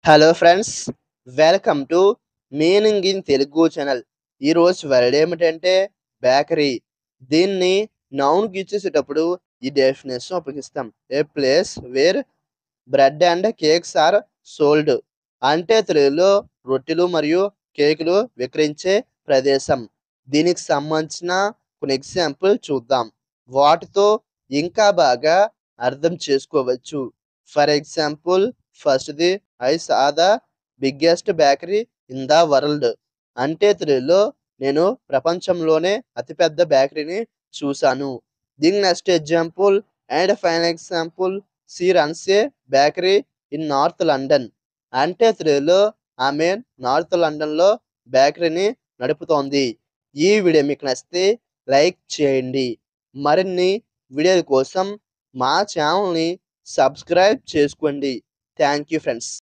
Hello friends, welcome to meaning in Telugu channel. ఈరోజు word ఏమిటంటే bakery. దీన్ని నౌన్కి ఇచ్చేసేటప్పుడు ఈ డెఫినేషన్ ఉపయోగిస్తాం. A place where bread and cakes are sold. అంటే తెలుగులో రొట్టెలు మరియు కేకులు విక్రయించే ప్రదేశం. దీనికి సంబంధించిన కొన్ని ఎగ్జాంపుల్ చూద్దాం. వాటితో ఇంకా బాగా అర్థం చేసుకోవచ్చు. ఫర్ ఎగ్జాంపుల్, ఫస్ట్‌ది I saw the biggest bakery in the world. అంటే తెలుగులో నేను ప్రపంచంలోనే అతిపెద్ద బేకరీని చూశాను. దీని next example and final example, she runs A bakery in north London. అంటే తెలుగులో ఆమె నార్త్ లండన్‌లో బేకరీని నడుపుతోంది. ఈ వీడియో మీకు నచ్చితే లైక్ చేయండి. మరిన్ని వీడియోల కోసం మా ఛానల్‌ని సబ్స్క్రైబ్ చేసుకోండి. Thank you friends.